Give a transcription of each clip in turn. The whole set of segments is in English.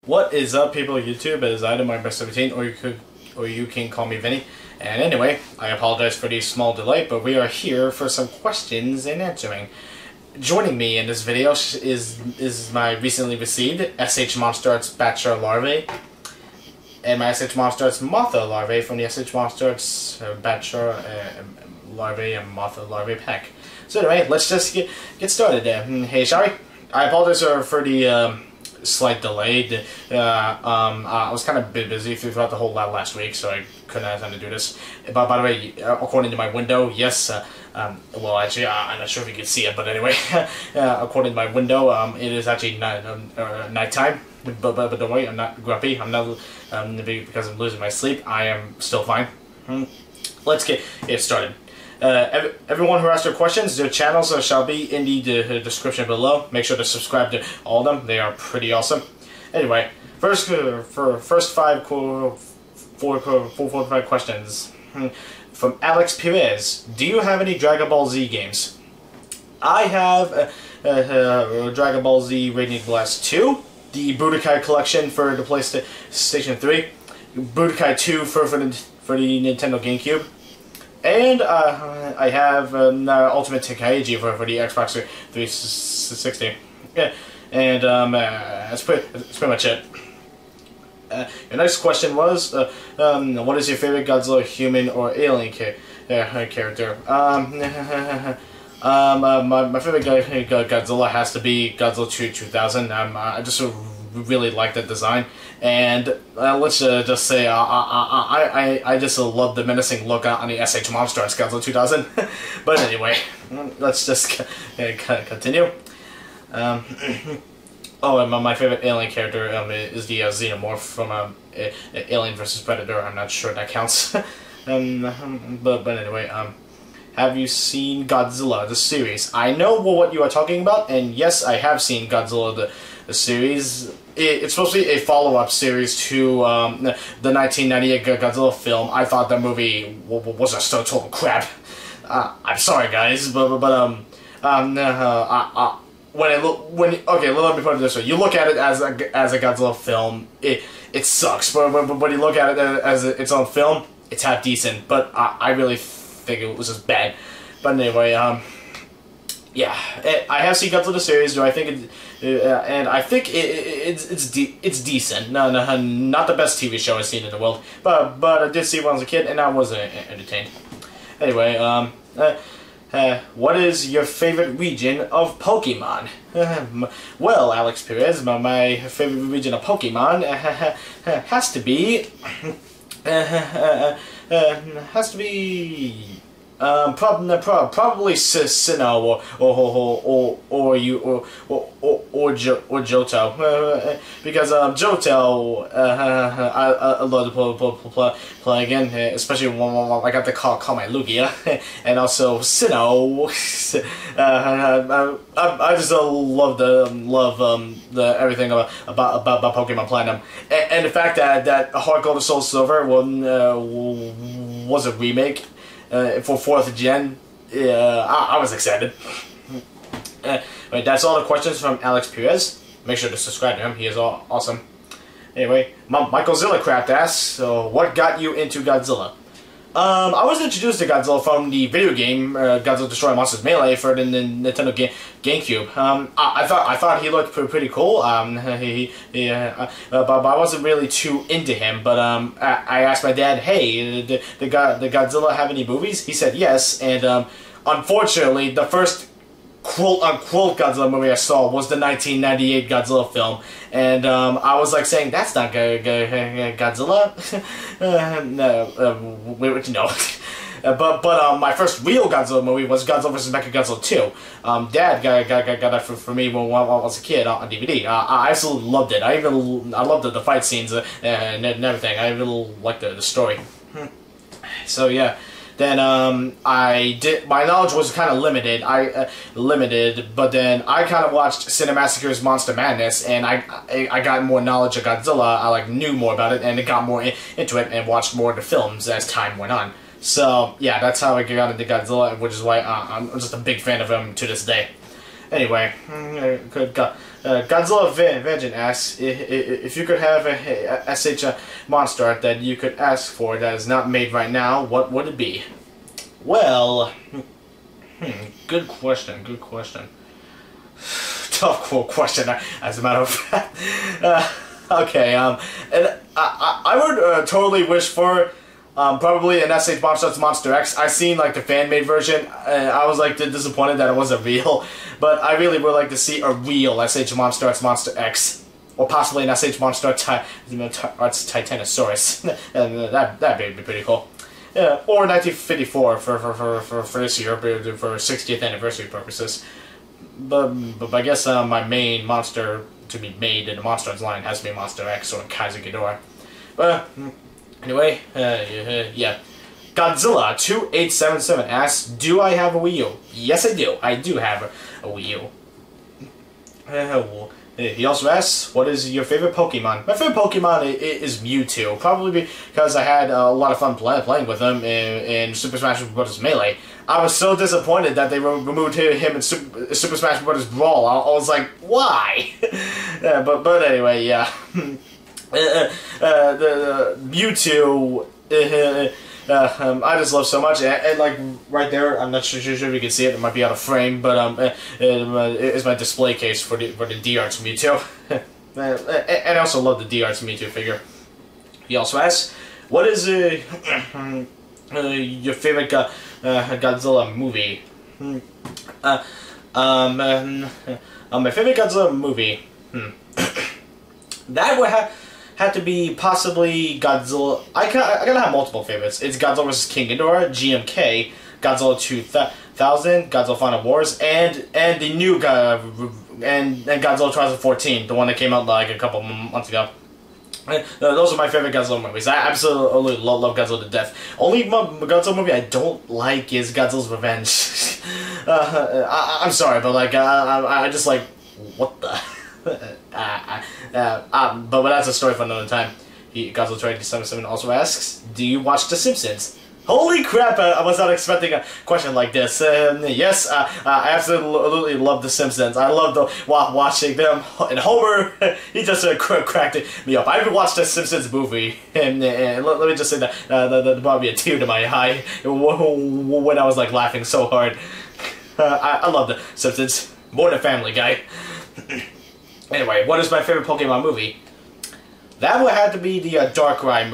What is up, people of YouTube? It is Itemar17, or you can call me Vinny. And anyway, I apologize for the small delay, but we are here for some questions and answering. Joining me in this video is my recently received SH Monster Arts Bachelor Larvae, and my SH Monster Arts Mothra Larvae from the SH Monster Arts Bachelor Larvae and Mothra Larvae pack. So anyway, let's just get started there. Hey, Shari, I apologize for the slight delay. I was kind of busy throughout the whole last week, so I couldn't have time to do this. But by the way, according to my window, yes, well, actually, I'm not sure if you can see it, but anyway, according to my window, it is actually nighttime. But don't worry, I'm not grumpy. I'm not because I'm losing my sleep. I am still fine. Let's get started. Everyone who asked their questions, their channels shall be in the description below. Make sure to subscribe to all of them. They are pretty awesome. Anyway, first four or five questions from Alex Perez. Do you have any Dragon Ball Z games? I have Dragon Ball Z Radiant Blast 2, the Budokai Collection for the PlayStation 3, Budokai 2 for the Nintendo GameCube. And I have Ultimate Tenkaichi for the Xbox 360. Yeah, and that's pretty much it. Your next question was, what is your favorite Godzilla human or alien character? My favorite Godzilla has to be Godzilla 2000. I just really like that design, and let's just say I just love the menacing look on the SH Monster Arts Godzilla 2000. But anyway, let's just continue. Oh, and my favorite alien character is the Xenomorph from Alien vs Predator. I'm not sure that counts. But anyway, have you seen Godzilla the series? I know what you are talking about, and yes, I have seen Godzilla the series. It's supposed to be a follow-up series to the 1998 Godzilla film. I thought that movie was just total crap. I'm sorry, guys, but okay, let me put it this way: you look at it as a Godzilla film, it sucks. But when you look at it as its own film, it's half decent. But I really think it was just bad. But anyway, yeah, I have seen Godzilla the series. Do I think and I think it's decent. No, not the best TV show I've seen in the world, but I did see it when I was a kid, and I was entertained. Anyway, what is your favorite region of Pokemon? Well, Alex Perez, my favorite region of Pokemon has to be probably Sinnoh or Johto, because Johto I love to play again, especially when I got to call my Lugia, and also Sinnoh. I just love the everything about Pokemon Platinum, and the fact that Heart Gold and Soul Silver was a remake. For 4th gen, I was excited. Right, that's all the questions from Alex Perez. Make sure to subscribe to him. He is awesome. Anyway, Michael Zillacraft asks, so what got you into Godzilla? I was introduced to Godzilla from the video game Godzilla Destroy Monsters Melee for the Nintendo GameCube. I thought he looked pretty cool. But I wasn't really too into him. But I asked my dad, "Hey, the Godzilla have any movies?" He said yes, and unfortunately, the first quote-unquote Godzilla movie I saw was the 1998 Godzilla film, and I was like saying, that's not Godzilla. No, you know. But my first real Godzilla movie was Godzilla vs Mechagodzilla 2. Dad got that for me when I was a kid on DVD. I absolutely loved it. I loved the fight scenes and everything. I really liked the story. So yeah. Then my knowledge was kind of limited. But then I kind of watched Cinemassacre's Monster Madness, and I got more knowledge of Godzilla. I knew more about it, and got more into it, and watched more of the films as time went on. So yeah, that's how I got into Godzilla, which is why I'm just a big fan of him to this day. Anyway, Godzilla Vengeance asks if you could have a SH monster art that you could ask for that is not made right now, what would it be? Well, good question. Good question. Tough question, as a matter of fact. Okay, and I would totally wish for probably an SH Monster X. I seen like the fan-made version, and I was like disappointed that it wasn't real. But I really would like to see a real SH Monster X, or possibly an SH Monster Arts Titanosaurus. That'd be pretty cool. Yeah, or 1954 for this year, for 60th anniversary purposes. But I guess my main monster to be made in the Monster Arts line has to be Monster X or Kaiser Ghidorah. But anyway, yeah. Godzilla 2877 asks, do I have a Wii U? Yes, I do. I do have a Wii U. He also asks, what is your favorite Pokemon? My favorite Pokemon is Mewtwo, probably because I had a lot of fun playing with him in Super Smash Bros. Melee. I was so disappointed that they removed him in Super Smash Bros. Brawl. I was like, why? But anyway, yeah. The Mewtwo, I just love so much, and like right there, I'm not sure if you can see it. It might be out of frame, but it's my display case for the D-Arts Mewtwo, and I also love the D-Arts Mewtwo figure. He also asks, "What is your favorite Godzilla movie?" My favorite Godzilla movie. That would have to be possibly Godzilla. I gotta have multiple favorites. It's Godzilla vs. King Ghidorah, GMK, Godzilla 2000, Godzilla Final Wars, and the new and Godzilla 2014, the one that came out like a couple months ago. Those are my favorite Godzilla movies. I absolutely love Godzilla to death. Only Godzilla movie I don't like is Godzilla's Revenge. I'm sorry, but like I just like, what the. But that's a story for another time. Godzilla 2877 also asks, do you watch The Simpsons? Holy crap, I was not expecting a question like this. Yes, I absolutely love The Simpsons. I love watching them. And Homer, he just cracked me up. I even watched The Simpsons movie, and let me just say that brought me a tear to my eye when I was like laughing so hard. I love The Simpsons. More than Family Guy. Anyway, what is my favorite Pokemon movie? That would have to be the Darkrai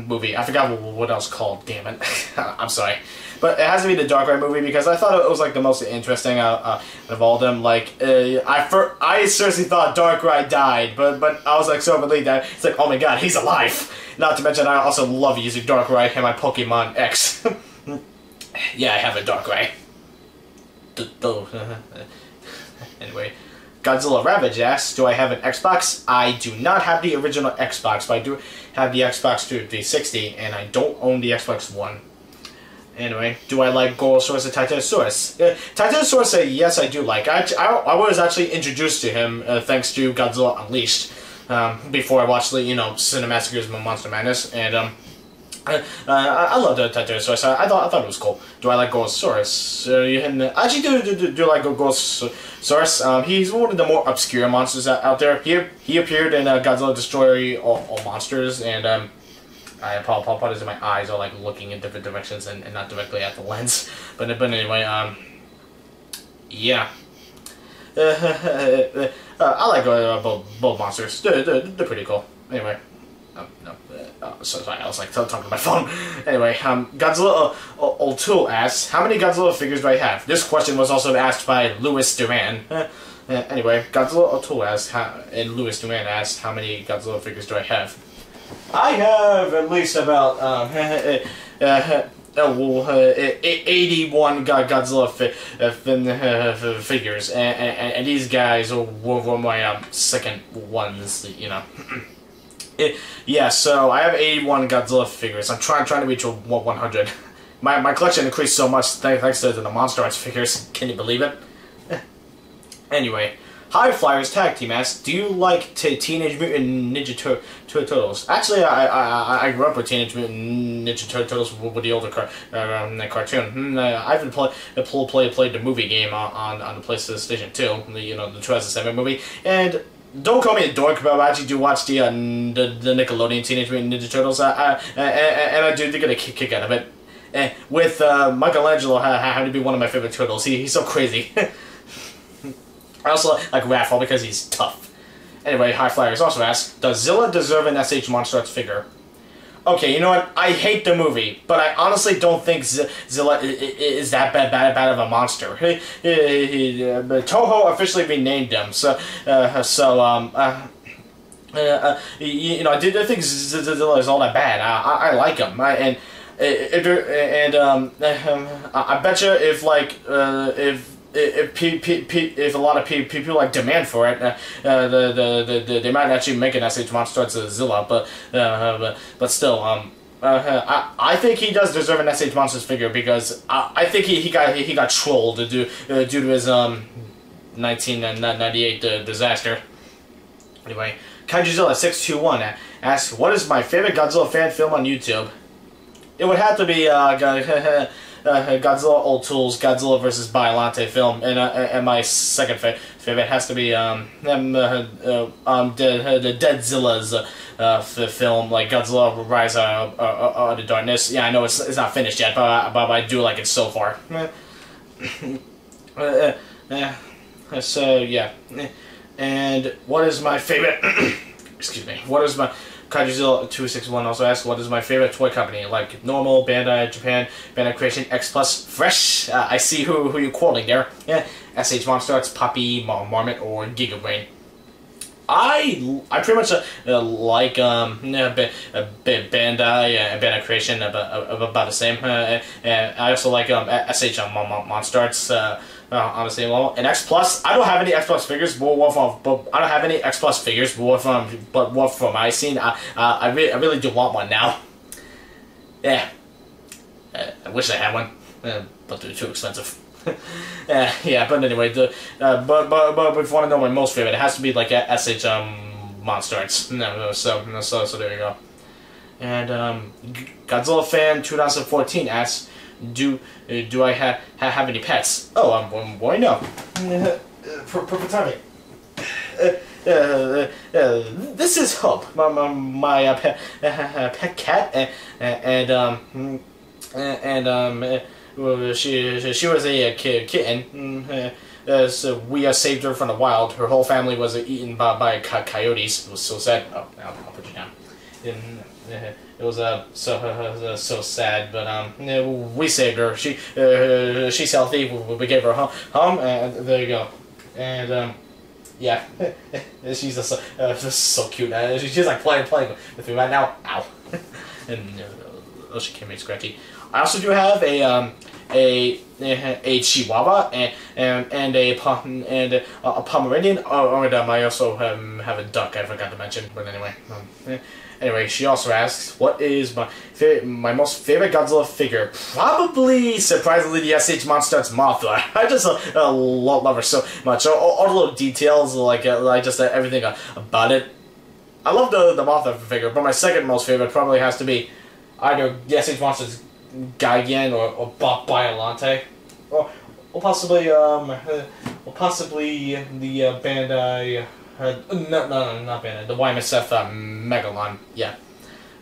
movie. I forgot what else called, damn it. I'm sorry. But it has to be the Darkrai movie because I thought it was like the most interesting of all of them. Like, I seriously thought Darkrai died, but I was like so relieved that it's like, oh my god, he's alive! Not to mention I also love using Darkrai in my Pokemon X. Yeah, I have a Darkrai. Anyway. Godzilla Ravage asks, do I have an Xbox? I do not have the original Xbox, but I do have the Xbox 360, and I don't own the Xbox One. Anyway, do I like Gorosaurus and Titanosaurus? Titanosaurus, yes, I do like. I was actually introduced to him thanks to Godzilla Unleashed, before I watched the, Cinemassacres of Monster Madness, and I love the Titanosaurus. I thought it was cool. Do I like Gorosaurus? Actually, do like Gorosaurus. He's one of the more obscure monsters out there. He appeared in Godzilla Destroy All Monsters, and I apologize if my eyes are like looking in different directions and not directly at the lens. But anyway, yeah. I like both monsters. They're pretty cool. Anyway. Sorry, I was like talking to my phone. Anyway, Godzilla O'Toole asks, how many Godzilla figures do I have? This question was also asked by Louis Duran. Anyway, Godzilla O'Toole asks, and Louis Duran asks, how many Godzilla figures do I have? I have at least about 81 Godzilla figures, and these guys were my second ones, Yeah, so I have 81 Godzilla figures. I'm trying to reach 100. My collection increased so much thanks to the Monster Arts figures. Can you believe it? Anyway, High Flyers Tag Team asks, do you like Teenage Mutant Ninja Turtles? Actually, I grew up with Teenage Mutant Ninja Turtles with the older cartoon. I even played the movie game on the PlayStation 2, the 2007 movie, and don't call me a dork, but I actually do watch the Nickelodeon Teenage Mutant Ninja Turtles, and I do get a kick out of it. With Michelangelo having to be one of my favorite turtles. He's so crazy. I also like Raphael because he's tough. Anyway, High Flyers also asks, does Zilla deserve an SH Monsters figure? Okay, you know what? I hate the movie, but I honestly don't think Zilla is that bad of a monster. Toho officially renamed him, so I did think Zilla is all that bad. I like him, I bet you if a lot of people like demand for it, they might actually make an SH Monsters Zilla, but still, I think he does deserve an SH Monsters figure because I think he got trolled due to his 1998 disaster. Anyway, KaijuZilla621 asks, what is my favorite Godzilla fan film on YouTube? It would have to be Godzilla Old Tools, Godzilla vs. Biollante film, and my second favorite has to be the Deadzilla's film, like Godzilla Rise of the Darkness. Yeah, I know it's not finished yet, but I do like it so far. So yeah, and what is my favorite? Excuse me. What is my KaijuZilla261 also asks, what is my favorite toy company? Like Normal, Bandai, Japan, Bandai Creation, X Plus, Fresh. I see who you're quoting there. Yeah, SH Monsters, Poppy, Marmot, or Giga Brain. I pretty much like Bandai and Bandai Creation about the same. And I also like SH Monsters. Honestly, well, and X Plus. I don't have any X Plus figures, but I don't have any X Plus figures, but what from my scene, I really do want one now. Yeah, I wish I had one, but they're too expensive. Yeah, but anyway, but if you want to know my most favorite, it has to be like SH Monsters. So there you go. And Godzilla Fan 2014 asks, do I have any pets? Oh, boy, no. Perfect timing. This is Hope, my pet cat, she was a kitten. So we saved her from the wild. Her whole family was eaten by coyotes. It was so sad. Oh, I'll put you down. It was so sad, but we saved her. She's healthy. We gave her a home, and there you go. And yeah, she's just so cute. She's like playing with me right now. Ow! And she came in scratchy. I also do have a Chihuahua and a Pomeranian. And I also have a duck. I forgot to mention, but anyway. Anyway, she also asks, what is my most favorite Godzilla figure? Probably, surprisingly, the SH Monsters Mothra. I just love her so much. All the little details, like just everything about it. I love the Mothra figure, but my second most favorite probably has to be either the SH Monsters Gigan or Biollante, or possibly the Bandai. No, not Bandai. The YMSF Megalon, yeah,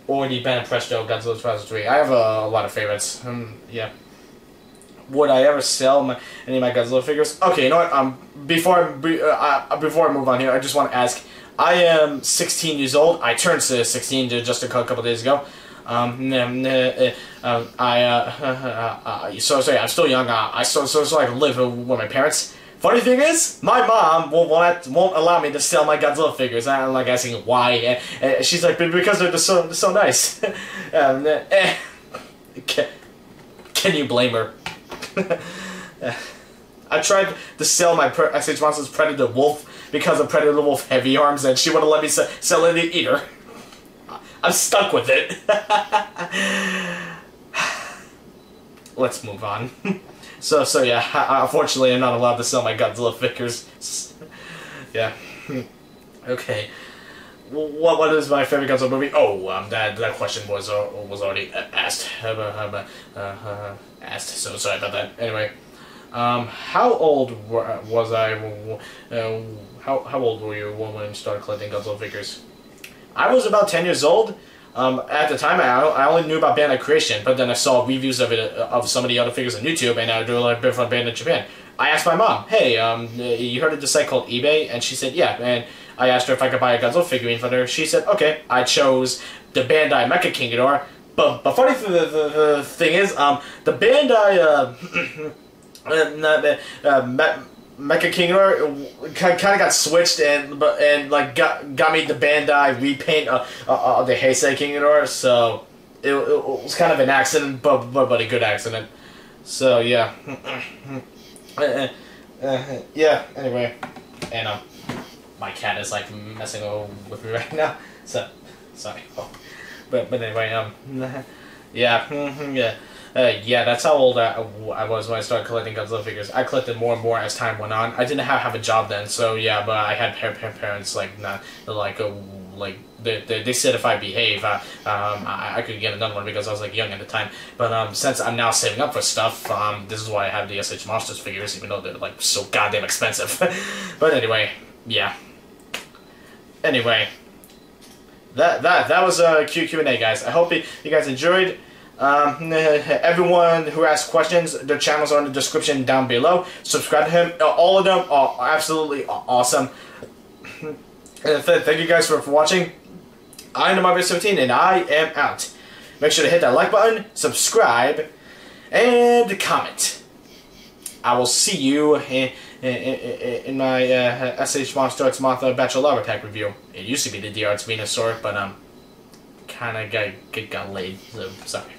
or the Bandai Presto Godzilla 2003. I have a lot of favorites. Yeah. Would I ever sell any of my Godzilla figures? Okay, you know what? Before I move on here, I just want to ask. I am 16 years old. I turned 16 just a couple days ago. So sorry, I'm still young. I live with my parents. Funny thing is, my mom won't allow me to sell my Godzilla figures. I'm like asking why. She's like, because they're so nice. Can you blame her? I tried to sell my SH Monsters Predator Wolf because of Predator Wolf Heavy Arms, and she wouldn't let me sell it either. I'm stuck with it. Let's move on. So yeah, unfortunately I'm not allowed to sell my Godzilla figures. Yeah. Okay. What is my favorite Godzilla movie? Oh, that question was already asked. Asked. So sorry about that. Anyway, how old was I? How old were you when you started collecting Godzilla figures? I was about 10 years old. At the time, I only knew about Bandai Creation, but then I saw reviews of it of some of the other figures on YouTube, and I drew like bit from Bandai Japan. I asked my mom, "Hey, you heard of this site called eBay?" And she said, "Yeah." And I asked her if I could buy a Godzilla figurine from her. She said, "Okay." I chose the Bandai Mecha King Ghidorah. But funny the thing is, the Bandai Mecha King Ghidorah kind of got switched and like got me the Bandai repaint of the Heisei King Ghidorah. So it was kind of an accident, but a good accident. So yeah. Yeah, anyway, and my cat is like messing with me right now, so sorry. Oh. But anyway, yeah, yeah, that's how old I was when I started collecting Godzilla figures. I collected more and more as time went on. I didn't have a job then, so yeah, but I had parents like not like they said if I behave, I could get another one because I was like young at the time. But since I'm now saving up for stuff, this is why I have the SH Monsters figures, even though they're like so goddamn expensive. But anyway, yeah. Anyway, that was a Q&A, guys. I hope you guys enjoyed. Everyone who asked questions, their channels are in the description down below. Subscribe to him. All of them are absolutely awesome. Thank you guys for watching. I'm Marvel17 and I am out. Make sure to hit that like button, subscribe, and comment. I will see you in my SH Monster X Mothra Bachelorette Pack review. It used to be the D-Arts Venusaur, but kind of got laid, so sorry.